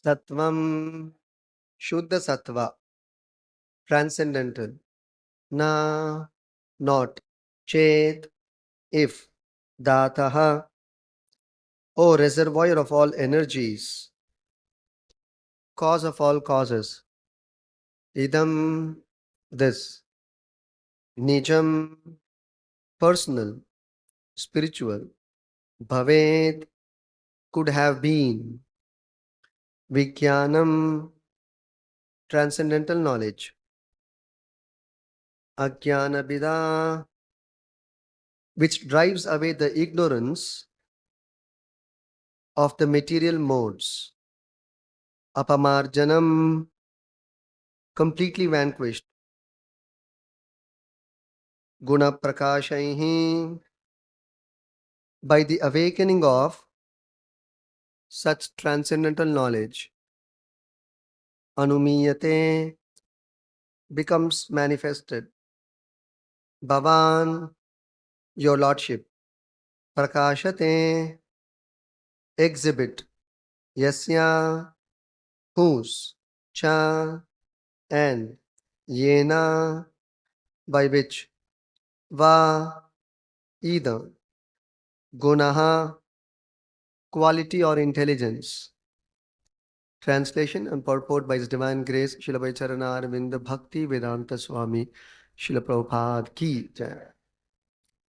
Sattvam, Shuddha Sattva, transcendental. Na, not. Chet, if. Dataha, O reservoir of all energies, cause of all causes. Idam, this. Nijam, personal, spiritual. Bhaved, could have been. Vijnanam, transcendental knowledge. Ajnanabida, which drives away the ignorance of the material modes. Apamarjanam, completely vanquished. Guna prakashaihi, by the awakening of such transcendental knowledge. Anumiyate, becomes manifested. Bhavan, your lordship. Prakashate, exhibit. Yasya, whose. Cha, and. Yena, by which. Va, either. Gunaha, quality or intelligence. Translation and purport by His Divine Grace, Srila Vaicharana Arvinda Bhakti Vedanta Swami, Srila Prabhupada Ki Jai.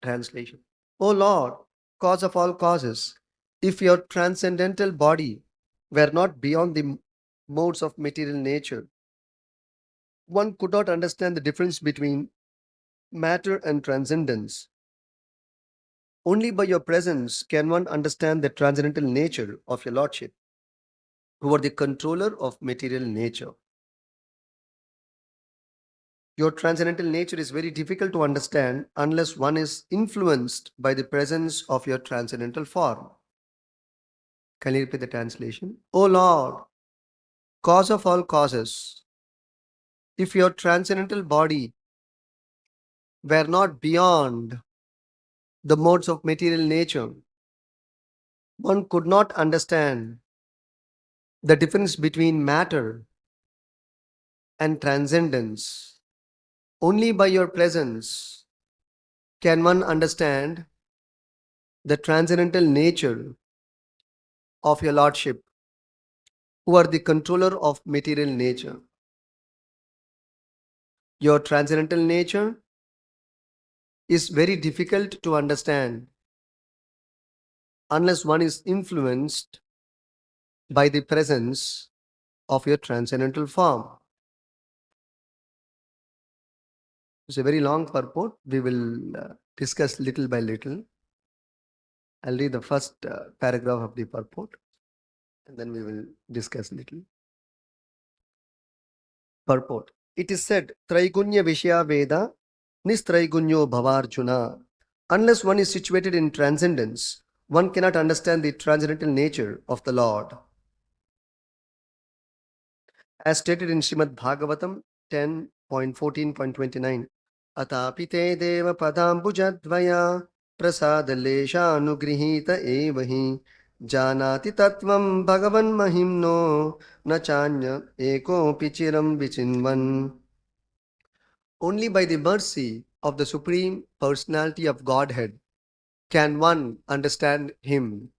Translation. O Lord, cause of all causes, if your transcendental body were not beyond the modes of material nature, one could not understand the difference between matter and transcendence. Only by your presence can one understand the transcendental nature of your Lordship, who are the controller of material nature. Your transcendental nature is very difficult to understand unless one is influenced by the presence of your transcendental form. Can you repeat the translation? O Lord, cause of all causes, if your transcendental body were not beyond the modes of material nature, one could not understand the difference between matter and transcendence. Only by your presence can one understand the transcendental nature of your Lordship, who are the controller of material nature. Your transcendental nature is very difficult to understand unless one is influenced by the presence of your transcendental form. It's a very long purport. We will discuss little by little. I'll read the first paragraph of the purport and then we will discuss little. Purport. It is said, Traigunya Vishya Veda, Nistraigunyo Bhavarjuna. Unless one is situated in transcendence, one cannot understand the transcendental nature of the Lord. As stated in Srimad Bhagavatam 10.14.29, Atapite deva padambujadvaya prasadalesha anugrihita evahi janati tattvam bhagavan mahimno nachanya eko pichiram vichinvan. Only by the mercy of the Supreme Personality of Godhead can one understand Him.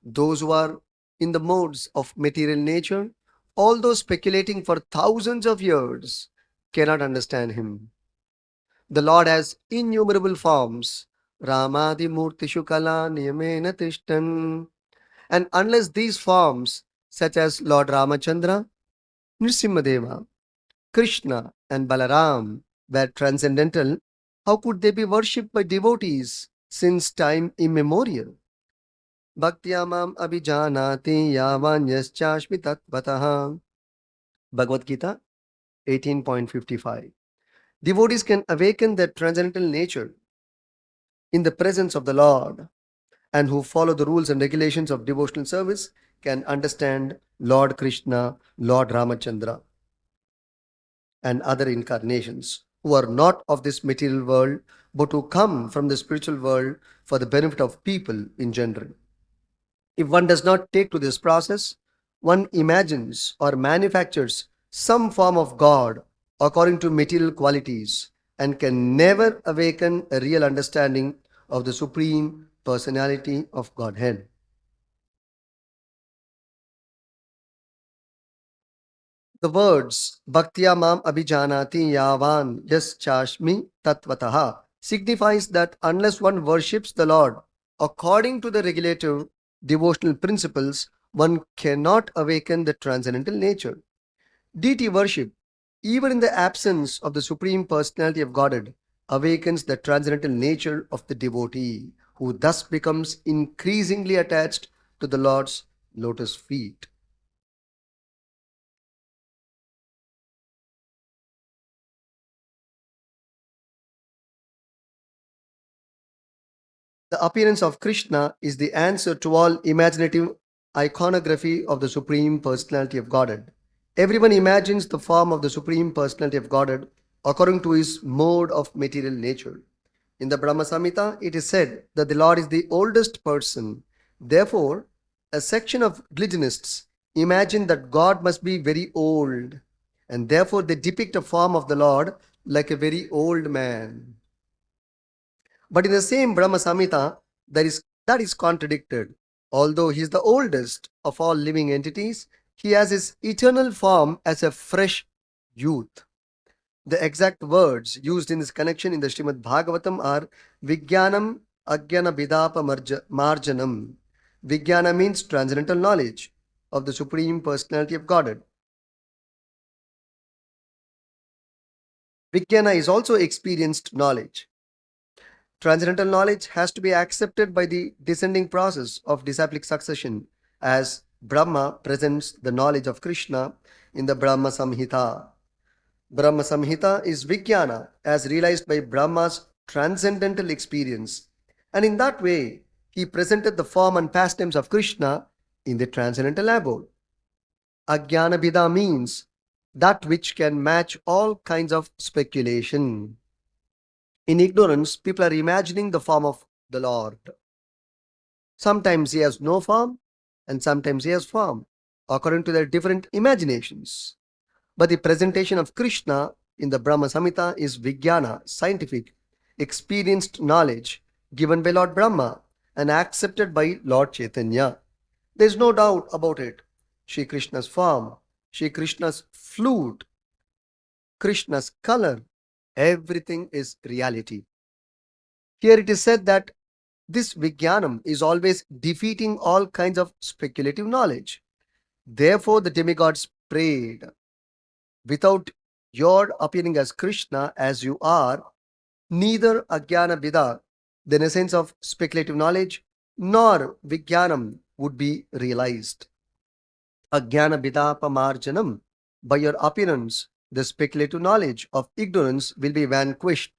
Those who are in the modes of material nature, all those speculating for thousands of years, cannot understand Him. The Lord has innumerable forms. Ramadi Murtishu Kala Niyamena Tishtan. And unless these forms, such as Lord Ramachandra, Nrsimhadeva, Krishna, and Balaram, were transcendental, how could they be worshipped by devotees since time immemorial? Bhaktyamam abhijanati yavanyaschashmi tatvataha. Bhagavad Gita 18.55. Devotees can awaken their transcendental nature in the presence of the Lord, and who follow the rules and regulations of devotional service can understand Lord Krishna, Lord Ramachandra, and other incarnations who are not of this material world but who come from the spiritual world for the benefit of people in general. If one does not take to this process, One imagines or manufactures some form of God according to material qualities and can never awaken a real understanding of the supreme personality of Godhead. The words Bhaktya Mam Abhijanati Yavan Yas Chashmi Tatvataha signifies that unless one worships the Lord according to the regulative devotional principles, one cannot awaken the transcendental nature. Deity worship, even in the absence of the Supreme Personality of Godhead, awakens the transcendental nature of the devotee, who thus becomes increasingly attached to the Lord's lotus feet. The appearance of Krishna is the answer to all imaginative iconography of the Supreme Personality of Godhead. Everyone imagines the form of the Supreme Personality of Godhead according to his mode of material nature. In the Brahma Samhita, it is said that the Lord is the oldest person. Therefore, a section of religionists imagine that God must be very old, and therefore they depict a form of the Lord like a very old man. But in the same Brahma Samhita, that is contradicted. Although he is the oldest of all living entities, he has his eternal form as a fresh youth. The exact words used in this connection in the Srimad Bhagavatam are Vijnanam Agyana Bidapa Marjanam. Vijnana means transcendental knowledge of the Supreme Personality of Godhead. Vijnana is also experienced knowledge. Transcendental knowledge has to be accepted by the descending process of disciplic succession as Brahma presents the knowledge of Krishna in the Brahma Samhita. Brahma Samhita is Vijnana as realized by Brahma's transcendental experience, and in that way he presented the form and pastimes of Krishna in the transcendental abode. Ajnana means that which can match all kinds of speculation. In ignorance, people are imagining the form of the Lord. Sometimes he has no form, and sometimes he has form, according to their different imaginations. But the presentation of Krishna in the Brahma Samhita is Vijnana, scientific, experienced knowledge given by Lord Brahma and accepted by Lord Chaitanya. There is no doubt about it. Shri Krishna's form, Shri Krishna's flute, Krishna's color, everything is reality. Here it is said that this Vijnanam is always defeating all kinds of speculative knowledge. Therefore, the demigods prayed, without your appearing as Krishna as you are, neither Ajnana Vida, the essence of speculative knowledge, nor Vijnanam would be realized. Ajnana Vida Pamarjanam, by your appearance, the speculative knowledge of ignorance will be vanquished,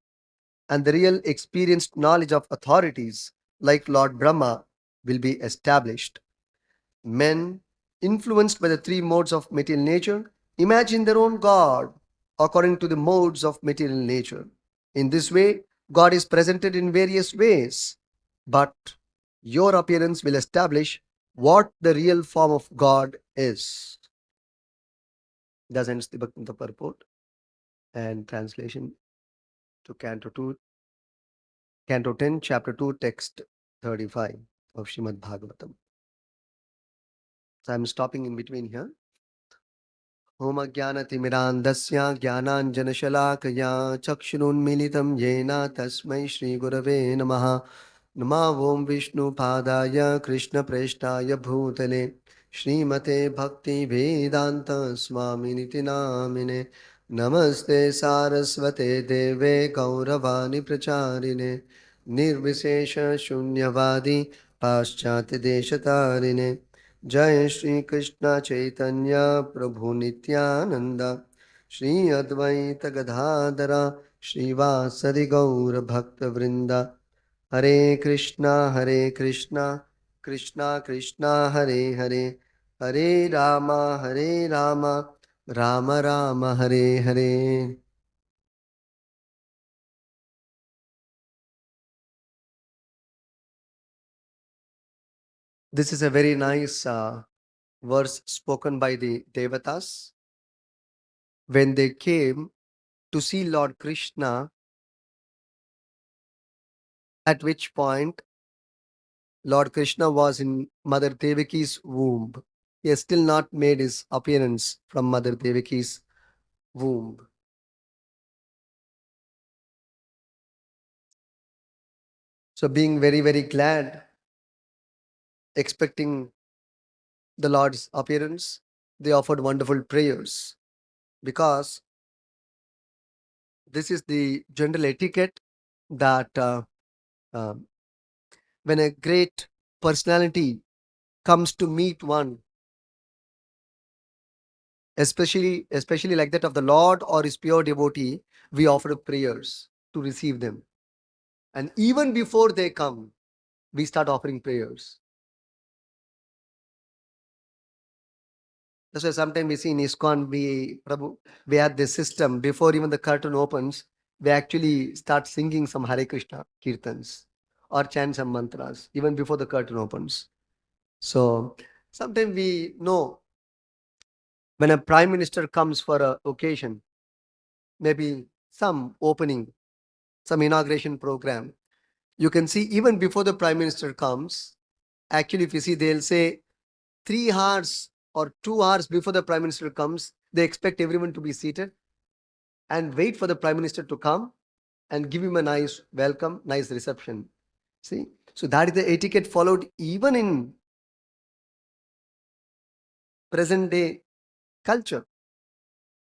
and the real experienced knowledge of authorities, like Lord Brahma, will be established. Men, influenced by the three modes of material nature, imagine their own God according to the modes of material nature. In this way, God is presented in various ways, but your appearance will establish what the real form of God is. Thus ends the Bhakti purport and translation to Canto 10, Chapter 2, Text 35 of Srimad Bhagavatam. So I'm stopping in between here. होमज्ञानतिमिरान्धस्य ज्ञानाञ्जनशलाकया चक्षुरुन्मीलितं येन तस्मै श्रीगुरवे नमः। नमः ॐ विष्णुपादाय कृष्णप्रेष्ठाय भूतले श्रीमते भक्तिवेदान्तस्वामिनिति नामिने। नमस्ते सारस्वते देवे गौरवाणि प्रचारिणे निर्विशेषशून्यवादी पाश्चात्यदेशतारिणे। जय श्री कृष्ण चैतन्य प्रभु नित्यानंद श्री अद्वैत गदाधरा श्रीवासदि गौर भक्त वृंदा। हरे कृष्णा कृष्णा कृष्णा हरे हरे, हरे Ram Ram Ram Hare Hare. This is a very nice verse spoken by the Devatas when they came to see Lord Krishna, at which point Lord Krishna was in Mother Devaki's womb. He has still not made his appearance from Mother Devaki's womb. So, being very, very glad, expecting the Lord's appearance, they offered wonderful prayers because this is the general etiquette that um, when a great personality comes to meet one, especially like that of the Lord or his pure devotee, we offer prayers to receive them. And even before they come, we start offering prayers. That's why sometimes we see in ISKCON, we have this system before even the curtain opens, we actually start singing some Hare Krishna kirtans or chant some mantras even before the curtain opens. So sometimes we know when a prime minister comes for a occasion, maybe some opening, some inauguration program, you can see even before the prime minister comes, actually, if you see, they'll say 3 hours or 2 hours before the prime minister comes, they expect everyone to be seated and wait for the prime minister to come and give him a nice welcome, nice reception. See, so that is the etiquette followed even in present day culture.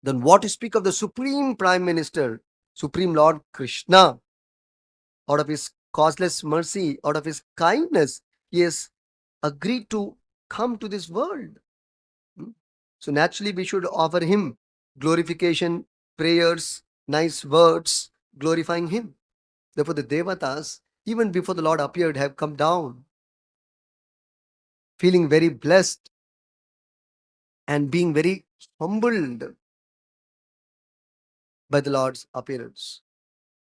Then what to speak of the supreme prime minister, supreme Lord Krishna? Out of his causeless mercy, out of his kindness, he has agreed to come to this world. Hmm? So naturally, we should offer him glorification, prayers, nice words, glorifying him. Therefore, the Devatas, even before the Lord appeared, have come down, feeling very blessed and being very humbled by the Lord's appearance.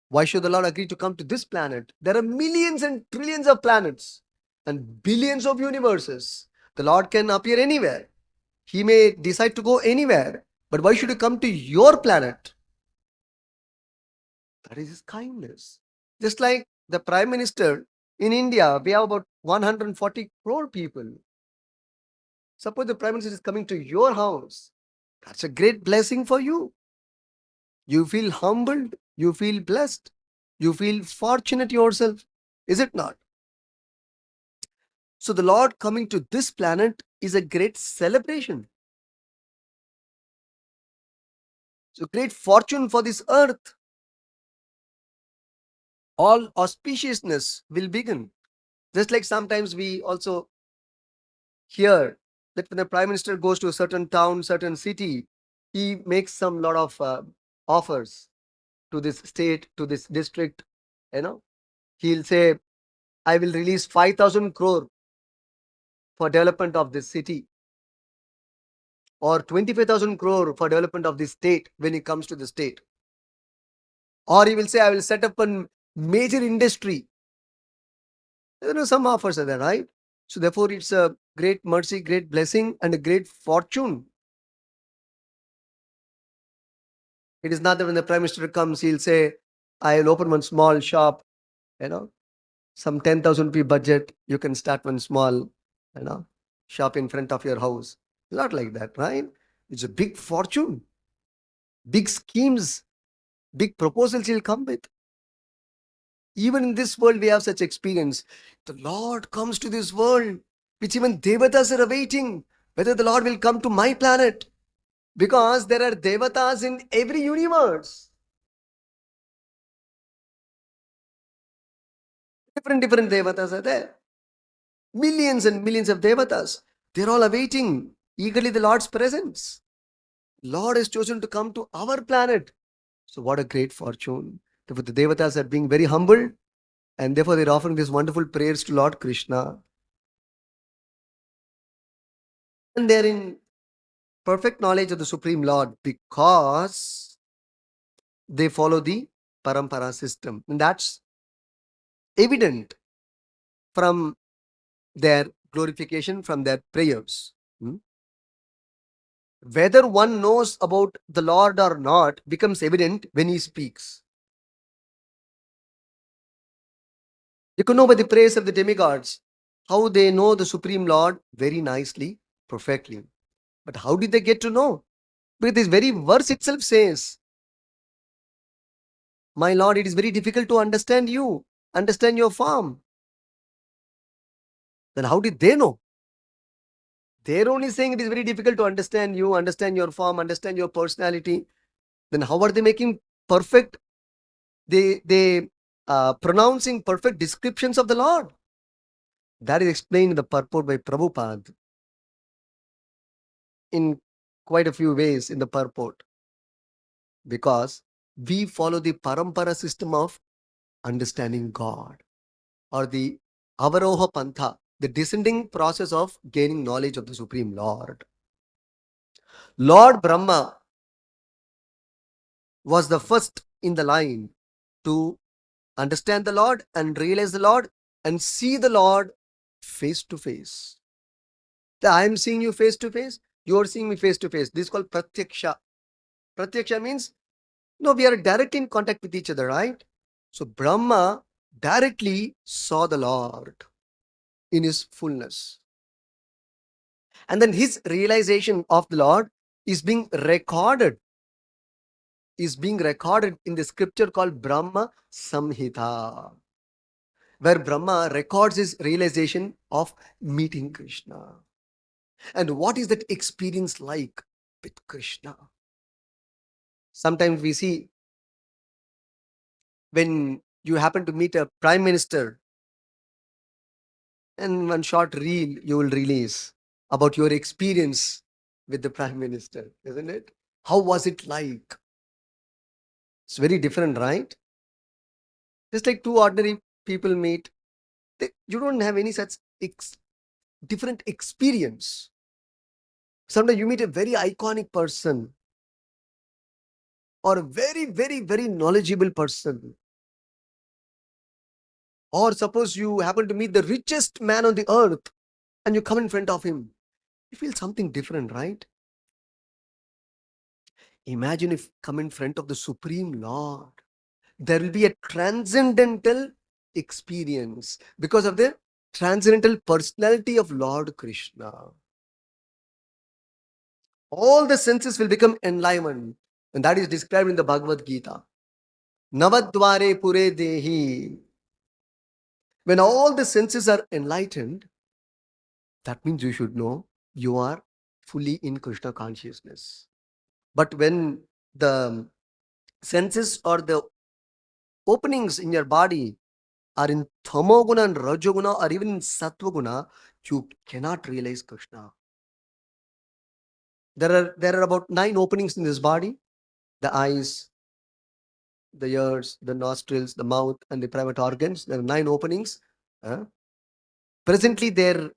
Why should the Lord agree to come to this planet? There are millions and trillions of planets and billions of universes. The Lord can appear anywhere. He may decide to go anywhere. But why should he come to your planet? That is his kindness. Just like the Prime Minister in India, we have about 140 crore people. Suppose the Prime Minister is coming to your house. That's a great blessing for you. You feel humbled. You feel blessed. You feel fortunate yourself. Is it not? So the Lord coming to this planet is a great celebration. So great fortune for this earth. All auspiciousness will begin. Just like sometimes we also hear that when the Prime Minister goes to a certain town, certain city, he makes some lot of offers to this state, to this district. You know, he'll say, I will release 5,000 crore for development of this city, or 25,000 crore for development of this state when he comes to the state. Or he will say, I will set up a major industry. Some offers are there, right? So therefore, it's a great mercy, great blessing, and a great fortune. It is not that when the Prime Minister comes, he'll say, I'll open one small shop, you know, some 10,000 rupee budget, you can start one small, shop in front of your house. Not like that, right? It's a big fortune, big schemes, big proposals he'll come with. Even in this world, we have such experience. The Lord comes to this world, which even Devatas are awaiting, whether the Lord will come to my planet. Because there are Devatas in every universe. Different Devatas are there. Millions and millions of Devatas. They're all awaiting eagerly the Lord's presence. Lord has chosen to come to our planet. So what a great fortune. Therefore, the Devatas are being very humble, and therefore they're offering these wonderful prayers to Lord Krishna. And they're in perfect knowledge of the Supreme Lord because they follow the parampara system. And that's evident from their glorification, from their prayers. Hmm? whether one knows about the Lord or not becomes evident when he speaks. You can know by the praise of the demigods how they know the Supreme Lord very nicely, perfectly. But how did they get to know? Because this very verse itself says, my Lord, it is very difficult to understand you, understand your form. Then how did they know? They're only saying it is very difficult to understand you, understand your form, understand your personality. Then how are they making perfect? They pronouncing perfect descriptions of the Lord. That is explained in the purport by Prabhupada in quite a few ways in the purport. Because we follow the parampara system of understanding God, or the avaroha pantha, the descending process of gaining knowledge of the Supreme Lord. Lord Brahma was the first in the line to understand the Lord and realize the Lord and see the Lord face to face. I am seeing you face to face, you are seeing me face to face. This is called pratyaksha. Pratyaksha means, no, we are directly in contact with each other, right? So Brahma directly saw the Lord in his fullness. And then his realization of the Lord is being recorded in the scripture called Brahma Samhita, where Brahma records his realization of meeting Krishna. And what is that experience like with Krishna? Sometimes we see when you happen to meet a prime minister, and one short reel you will release about your experience with the prime minister, isn't it? How was it like? It's very different, right? Just like two ordinary people meet, you don't have any such different experience. Sometimes you meet a very iconic person or a very, very, very knowledgeable person. Or suppose you happen to meet the richest man on the earth and you come in front of him. You feel something different, right? Imagine if come in front of the Supreme Lord. There will be a transcendental experience because of the transcendental personality of Lord Krishna. All the senses will become enlivened. And that is described in the Bhagavad Gita. Navadvare pure dehi. When all the senses are enlightened, that means you should know you are fully in Krishna consciousness. But when the senses or the openings in your body are in tamoguna and rajoguna or even in sattvaguna, you cannot realize Krishna. There are about 9 openings in this body: the eyes, the ears, the nostrils, the mouth, and the private organs. There are 9 openings. Presently, they're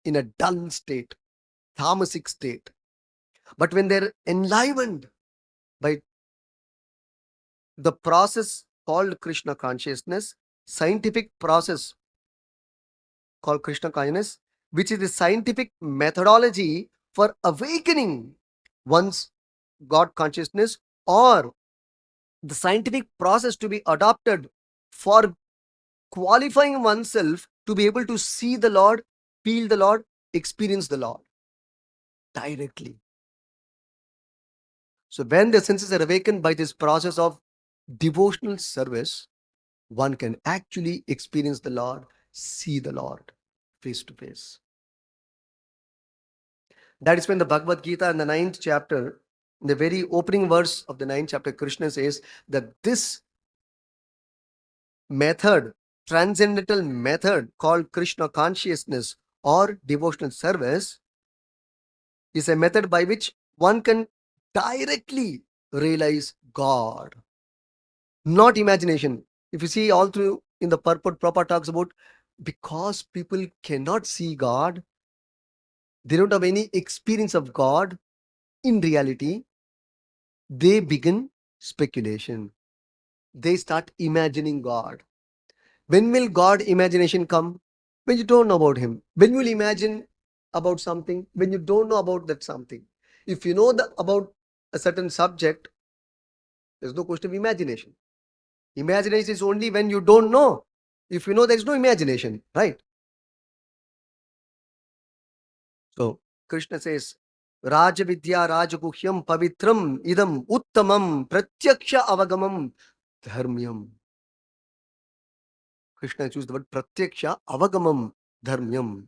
in a dull state, tamasic state. But when they're enlivened by the process called Krishna consciousness, scientific process called Krishna consciousness, which is the scientific methodology for awakening one's God consciousness, or the scientific process to be adopted for qualifying oneself to be able to see the Lord, feel the Lord, experience the Lord directly. So when the senses are awakened by this process of devotional service, one can actually experience the Lord, see the Lord face to face. That is when the Bhagavad Gita in the 9th chapter, in the very opening verse of the 9th chapter, Krishna says that this method, transcendental method called Krishna consciousness or devotional service, is a method by which one can directly realize God, not imagination. If you see all through in the purport, Prabhupada talks about because people cannot see God, they don't have any experience of God in reality, they begin speculation. They start imagining God. When will God imagination come? When you don't know about Him. When you will imagine about something? When you don't know about that something. If you know about a certain subject, there's no question of imagination. Imagination is only when you don't know. If you know, there is no imagination, right? So Krishna says, Rajavidya Rajaguhyam Pavitram Idam Uttamam Pratyaksha Avagamam Dharmyam. Krishna used the word Pratyaksha Avagamam Dharmyam.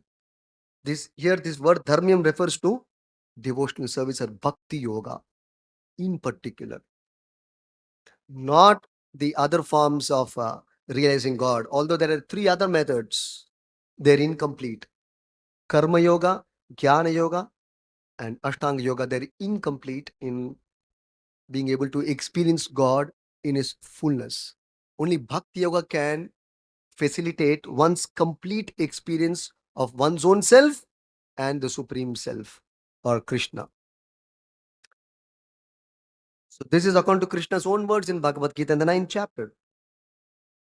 This word Dharmyam refers to devotional service or Bhakti Yoga in particular, not the other forms of realizing God. Although there are three other methods, they're incomplete. Karma Yoga, Jnana Yoga, and Ashtanga Yoga, they're incomplete in being able to experience God in His fullness. Only Bhakti Yoga can facilitate one's complete experience of one's own self and the Supreme Self or Krishna. So this is according to Krishna's own words in Bhagavad Gita in the 9th chapter.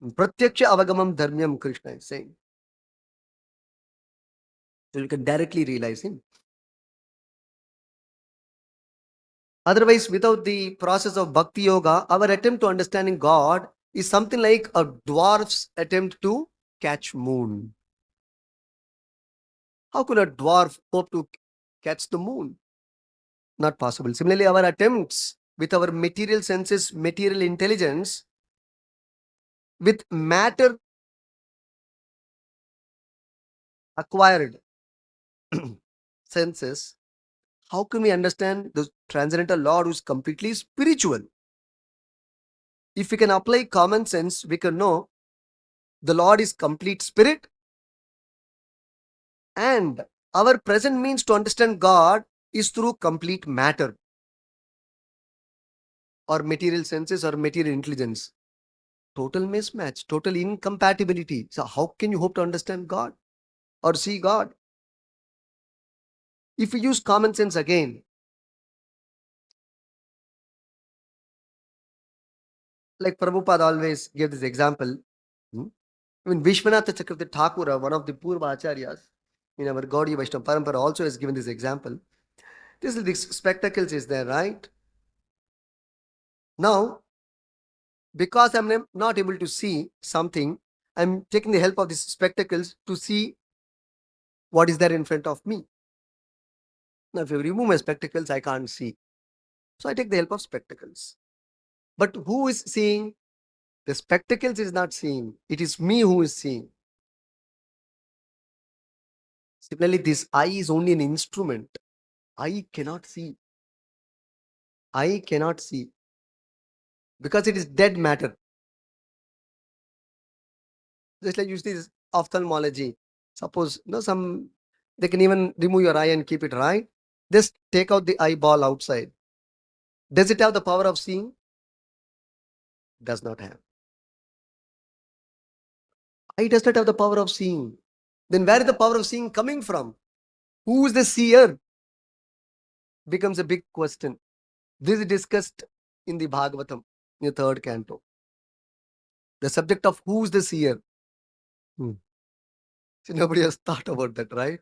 Pratyaksha avagamam dharmyam, Krishna is saying. So you can directly realize Him. Otherwise, without the process of Bhakti Yoga, our attempt to understanding God is something like a dwarf's attempt to catch moon. How could a dwarf hope to catch the moon? Not possible. Similarly, our attempts with our material senses, material intelligence, with matter acquired senses, how can we understand the transcendental Lord who is completely spiritual? If we can apply common sense, we can know the Lord is complete spirit, and our present means to understand God is through complete matter or material senses or material intelligence. Total mismatch, total incompatibility. So how can you hope to understand God or see God? If we use common sense again, like Prabhupada always gave this example. I mean, Vishwanath Chakravarti Thakur, one of the Purva Acharyas in our Gaudiya Vaishnava Parampara, also has given this example. These spectacles is there, right? Now, because I'm not able to see something, I'm taking the help of these spectacles to see what is there in front of me. Now, if you remove my spectacles, I can't see. So I take the help of spectacles. But who is seeing? The spectacles is not seeing. It is me who is seeing. Similarly, this eye is only an instrument. I cannot see. I cannot see because it is dead matter. Just like you see this ophthalmology. Suppose they can even remove your eye and keep it right. Just take out the eyeball outside. Does it have the power of seeing? Does not have. Eye does not have the power of seeing. Then where is the power of seeing coming from? Who is the seer? Becomes a big question. This is discussed in the Bhagavatam, in the 3rd canto. The subject of who is the seer. See, nobody has thought about that, right?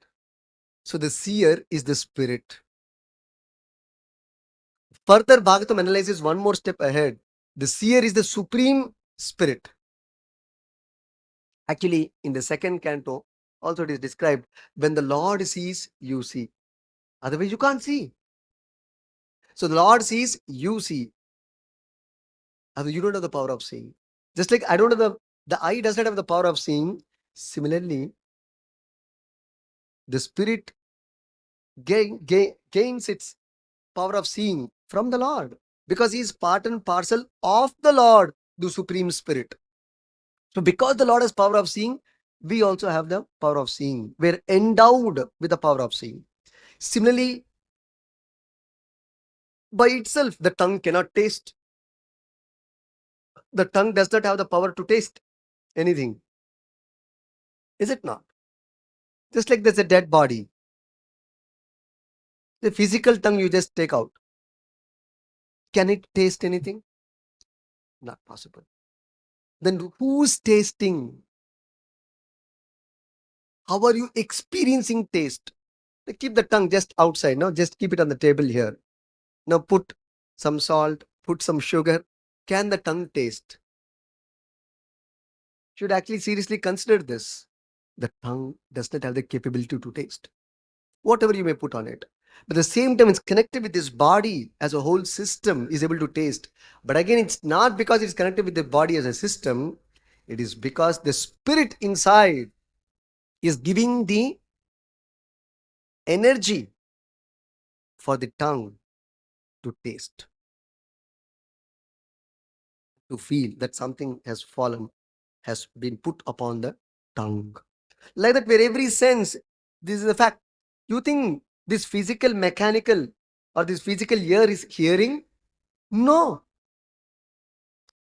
So the seer is the spirit. Further, Bhagavatam analyzes one more step ahead. The seer is the supreme spirit. Actually, in the 2nd canto, also it is described, when the Lord sees, you see. Otherwise, you can't see. So the Lord sees, you see. Otherwise, you don't have the power of seeing. Just like I don't have the eye does not have the power of seeing. Similarly, the spirit gains its power of seeing from the Lord because he is part and parcel of the Lord, the Supreme Spirit. So because the Lord has power of seeing, we also have the power of seeing. We're endowed with the power of seeing. Similarly, by itself, the tongue cannot taste. The tongue does not have the power to taste anything. Is it not? Just like there's a dead body. The physical tongue you just take out. Can it taste anything? Not possible. Then who's tasting? How are you experiencing taste? Keep the tongue just outside. No, just keep it on the table here. Now put some salt, put some sugar. Can the tongue taste? Should actually seriously consider this. The tongue does not have the capability to taste. Whatever you may put on it. But at the same time, it's connected with this body as a whole system is able to taste. But again, it's not because it's connected with the body as a system. It is because the spirit inside is giving the energy for the tongue to taste, to feel that something has fallen, has been put upon the tongue. Like that, where every sense, this is a fact. You think this physical, mechanical, or this physical ear is hearing? No.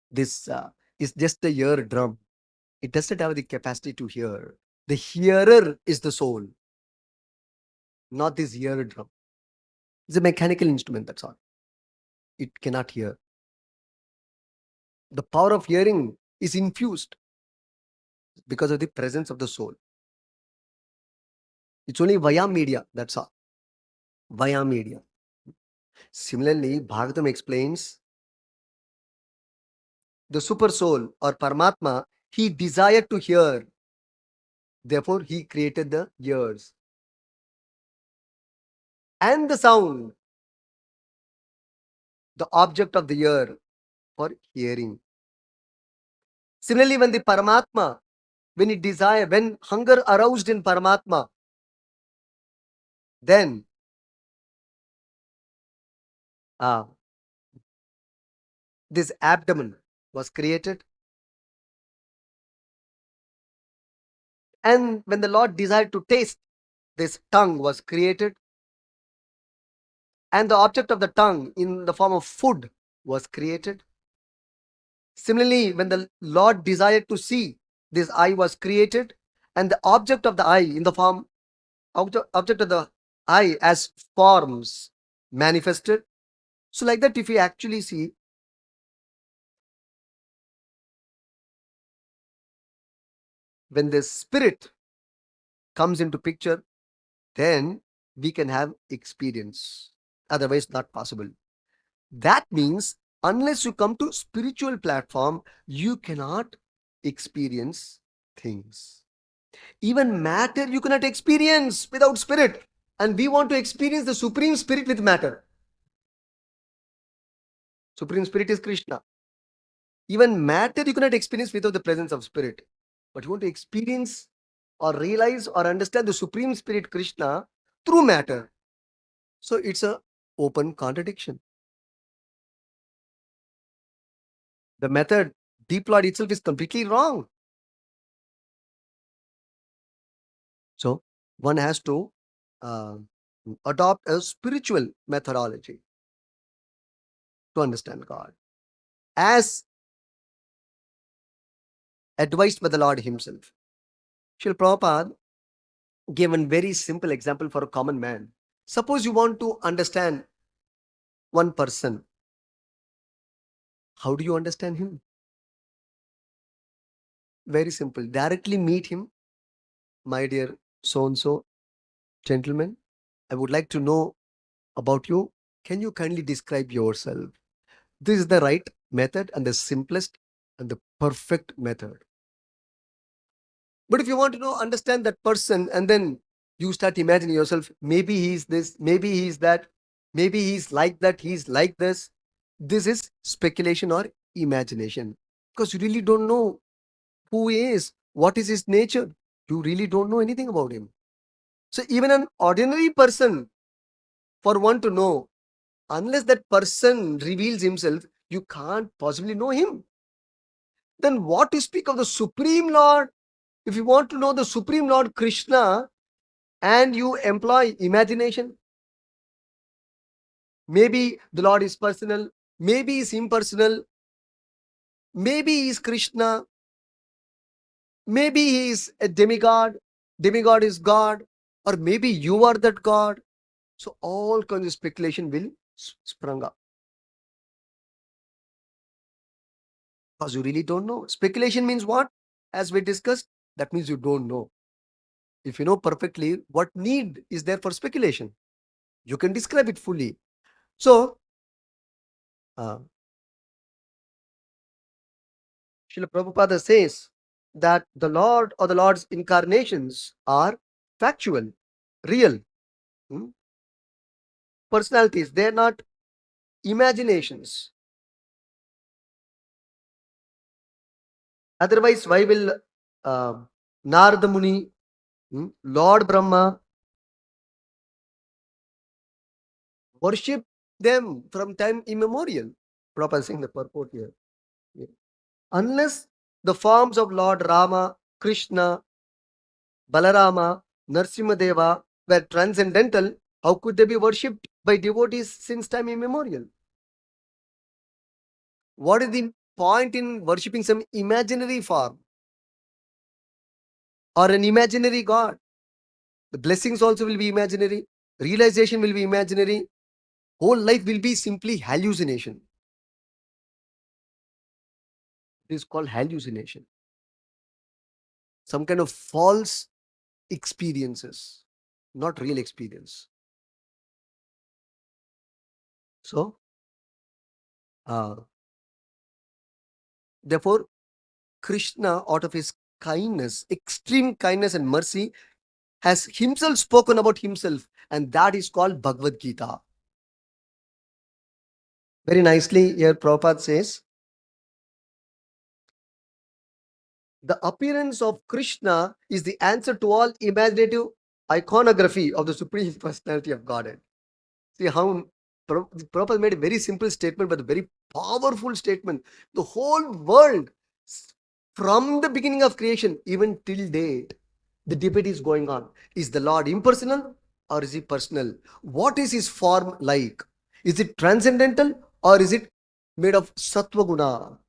This is just the eardrum. It doesn't have the capacity to hear. The hearer is the soul, not this eardrum. It's a mechanical instrument, that's all. It cannot hear. The power of hearing is infused because of the presence of the soul. It's only via media, that's all. Via media. Similarly, Bhagavatam explains the super soul or Paramatma, he desired to hear. Therefore, he created the ears and the sound, the object of the ear for hearing. Similarly, when the Paramatma, when he desire, when hunger aroused in Paramatma, then this abdomen was created. And when the Lord desired to taste, this tongue was created. And the object of the tongue in the form of food was created. Similarly, when the Lord desired to see, this eye was created. And the object of the eye in the form, object of the eye as forms manifested. So like that, if you actually see, when the spirit comes into picture, then we can have experience. Otherwise, not possible. That means unless you come to spiritual platform, you cannot experience things. Even matter you cannot experience without spirit. And we want to experience the supreme spirit with matter. Supreme spirit is Krishna. Even matter you cannot experience without the presence of spirit. But you want to experience or realize or understand the supreme spirit Krishna through matter. So it's a open contradiction. The method deployed itself is completely wrong. So one has to uh, adopt a spiritual methodology to understand God, as advised by the Lord Himself. Srila Prabhupada gave a very simple example for a common man. Suppose you want to understand one person. How do you understand him? Very simple. Directly meet him. My dear so and so gentleman, I would like to know about you. Can you kindly describe yourself? This is the right method and the simplest and the perfect method. But if you want to know, understand that person, and then you start imagining yourself, maybe he's this, maybe he's that, maybe he's like that, he's like this. This is speculation or imagination, because you really don't know who he is, what is his nature. You really don't know anything about him. So even an ordinary person, for one to know, unless that person reveals himself, you can't possibly know him. Then what to speak of the Supreme Lord? If you want to know the Supreme Lord Krishna and you employ imagination, maybe the Lord is personal, maybe is impersonal, maybe is Krishna, maybe he is a demigod, demigod is God, or maybe you are that God. So all kinds of speculation will sprung up, because you really don't know. Speculation means what? As we discussed, that means you don't know. If you know perfectly, what need is there for speculation? You can describe it fully. So, uh, Srila Prabhupada says that the Lord or the Lord's incarnations are factual, real, hmm, personalities. They're not imaginations. Otherwise, why will uh, Narada Muni, Lord Brahma, worship them from time immemorial? Prabhupada is saying the purport here. Yeah. Unless the forms of Lord Rama, Krishna, Balarama, Narsimhadeva were transcendental, how could they be worshipped by devotees since time immemorial? What is the point in worshipping some imaginary form or an imaginary God? The blessings also will be imaginary, realization will be imaginary, whole life will be simply hallucination. It is called hallucination. Some kind of false experiences, not real experience. So, uh, therefore, Krishna, out of his kindness, extreme kindness and mercy, has himself spoken about himself, and that is called Bhagavad Gita. Very nicely, here Prabhupada says, the appearance of Krishna is the answer to all imaginative iconography of the Supreme Personality of Godhead. See how Prabhupada made a very simple statement, but a very powerful statement. The whole world, from the beginning of creation, even till date, the debate is going on. Is the Lord impersonal or is he personal? What is his form like? Is it transcendental or is it made of sattva guna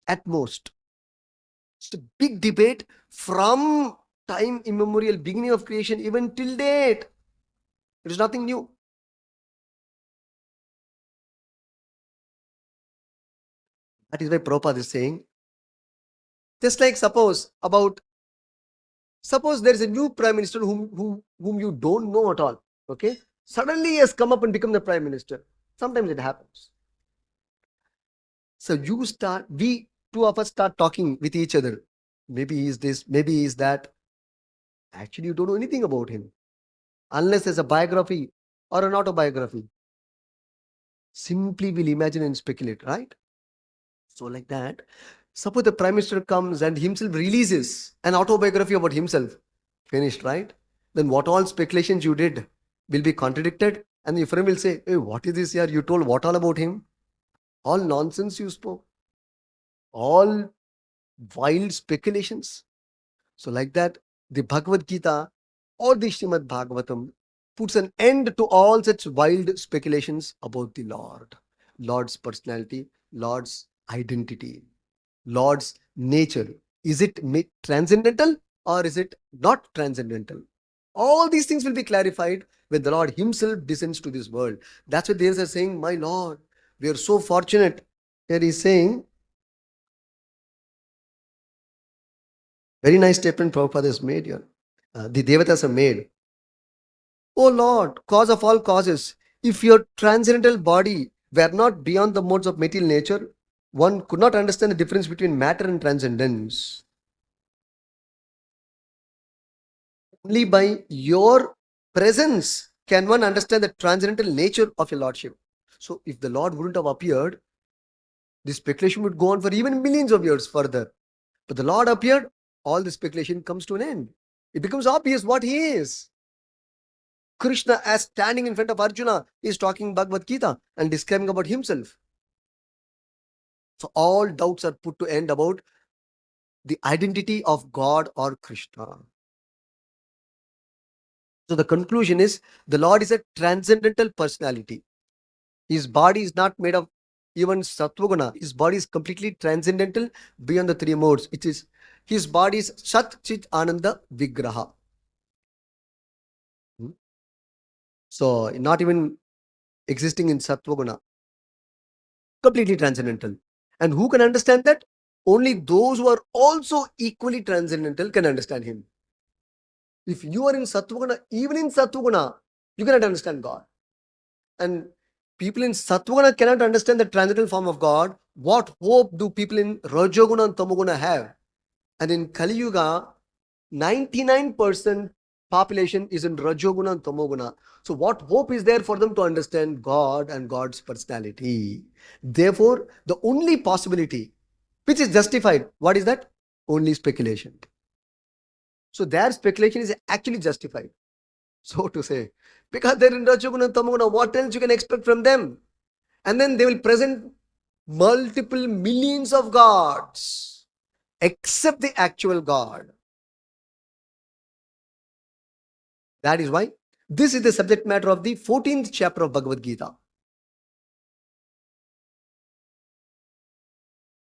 at most? It's a big debate from time immemorial, beginning of creation, even till date. It is nothing new. That is why Prabhupada is saying, just like suppose there is a new prime minister whom you don't know at all. Okay, suddenly he has come up and become the prime minister. Sometimes it happens. So we two of us start talking with each other. Maybe he is this, maybe he is that. Actually, you don't know anything about him unless there's a biography or an autobiography. Simply we'll imagine and speculate, right? So like that, suppose the prime minister comes and himself releases an autobiography about himself. Finished, right? Then what all speculations you did will be contradicted, and your friend will say, "Hey, what is this here? You told what all about him? All nonsense you spoke, all wild speculations." So like that, the Bhagavad Gita or the Srimad Bhagavatam puts an end to all such wild speculations about the Lord, Lord's personality, Lord's identity, Lord's nature. Is it transcendental or is it not transcendental? All these things will be clarified when the Lord Himself descends to this world. That's what they are saying, my Lord, we are so fortunate. Here He's saying, very nice statement Prabhupada has made here. The Devatas have made. O Lord, cause of all causes, if your transcendental body were not beyond the modes of material nature, one could not understand the difference between matter and transcendence. Only by your presence can one understand the transcendental nature of your Lordship. So, if the Lord wouldn't have appeared, this speculation would go on for even millions of years further. But the Lord appeared, all the speculation comes to an end. It becomes obvious what He is. Krishna, as standing in front of Arjuna, is talking Bhagavad Gita and describing about himself. So all doubts are put to end about the identity of God or Krishna. So the conclusion is the Lord is a transcendental personality. His body is not made of even sattvaguna. His body is completely transcendental beyond the three modes. It is his body is Sat Chit Ananda Vigraha. So not even existing in sattvaguna. Completely transcendental. And who can understand that? Only those who are also equally transcendental can understand him. If you are in Sattva-guna, even in Sattva-guna, you cannot understand God. And people in Sattva-guna cannot understand the transcendental form of God. What hope do people in Rajoguna and Tamoguna have? And in Kali Yuga, 99% population is in Rajoguna and Tamoguna. So what hope is there for them to understand God and God's personality? Therefore, the only possibility which is justified, what is that? Only speculation. So their speculation is actually justified, so to say. Because they're in Rajoguna and Tamoguna, what else you can expect from them? And then they will present multiple millions of gods, except the actual God. That is why this is the subject matter of the 14th chapter of Bhagavad Gita.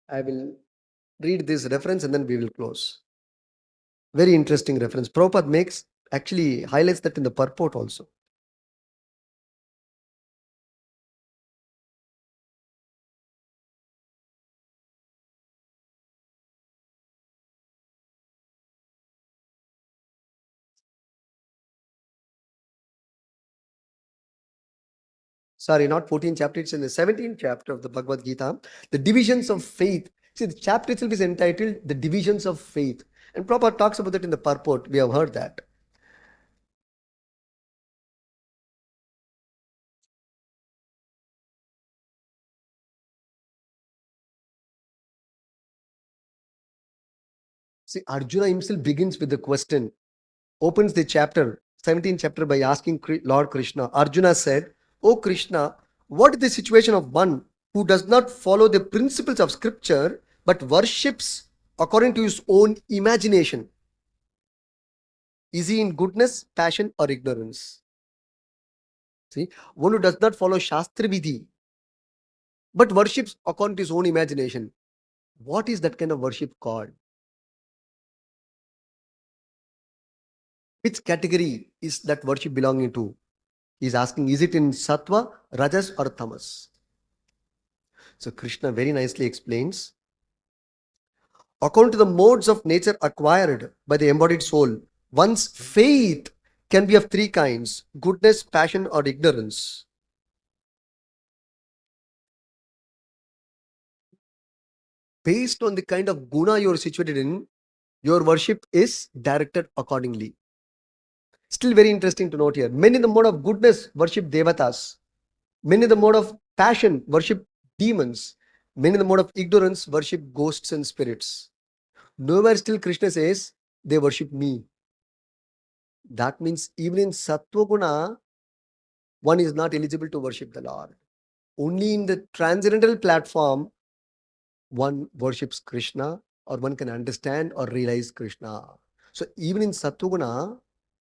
I will read this reference and then we will close. Very interesting reference. Prabhupada actually highlights that in the purport also. Sorry, not 14th chapter, it's in the 17th chapter of the Bhagavad Gita. The divisions of faith. See, the chapter itself is entitled The Divisions of Faith. And Prabhupada talks about it in the purport. We have heard that. See, Arjuna himself begins with the question, opens the chapter, 17th chapter, by asking Lord Krishna. Arjuna said, "O Krishna, what is the situation of one who does not follow the principles of scripture but worships according to his own imagination? Is he in goodness, passion, or ignorance?" See, one who does not follow Shastra Vidhi but worships according to his own imagination. What is that kind of worship called? Which category is that worship belonging to? He's asking, is it in Sattva, Rajas, or Tamas? So Krishna very nicely explains, according to the modes of nature acquired by the embodied soul, one's faith can be of three kinds: goodness, passion, or ignorance. Based on the kind of guna you are situated in, your worship is directed accordingly. Still very interesting to note here. Men in the mode of goodness worship devatas. Men in the mode of passion worship demons. Men in the mode of ignorance worship ghosts and spirits. Nowhere still Krishna says they worship me. That means even in Sattva Guna, one is not eligible to worship the Lord. Only in the transcendental platform, one worships Krishna, or one can understand or realize Krishna. So even in Sattva Guna,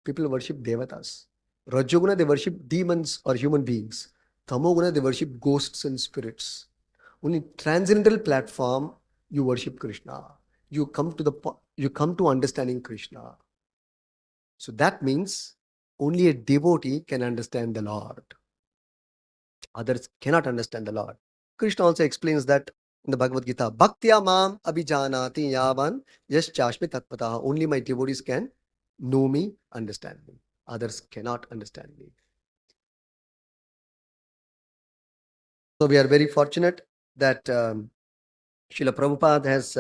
people worship devatas. Rajoguna, they worship demons or human beings. Tamoguna, they worship ghosts and spirits. Only transcendental platform, you worship Krishna. You come to understanding Krishna. So that means only a devotee can understand the Lord. Others cannot understand the Lord. Krishna also explains that in the Bhagavad Gita, Bhaktya mam abhijanati yavan yaschashmi tatpataha. Only my devotees can know me, understand me. Others cannot understand me. So we are very fortunate that Srila Prabhupada has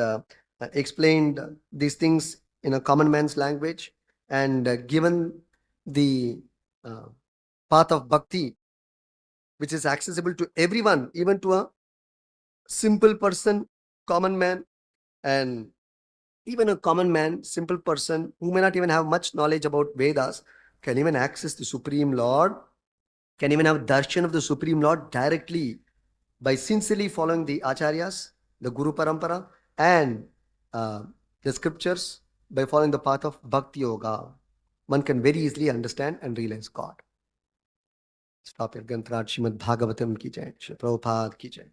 explained these things in a common man's language and given the uh, path of bhakti, which is accessible to everyone, even to a simple person, common man, and even a common man, simple person who may not even have much knowledge about Vedas can even access the Supreme Lord, can even have darshan of the Supreme Lord directly by sincerely following the acharyas, the Guru Parampara, and the scriptures, by following the path of Bhakti Yoga. One can very easily understand and realize God. Stop here. Granthrat Srimad Bhagavatam ki jai. Shri Prabhupada ki jai.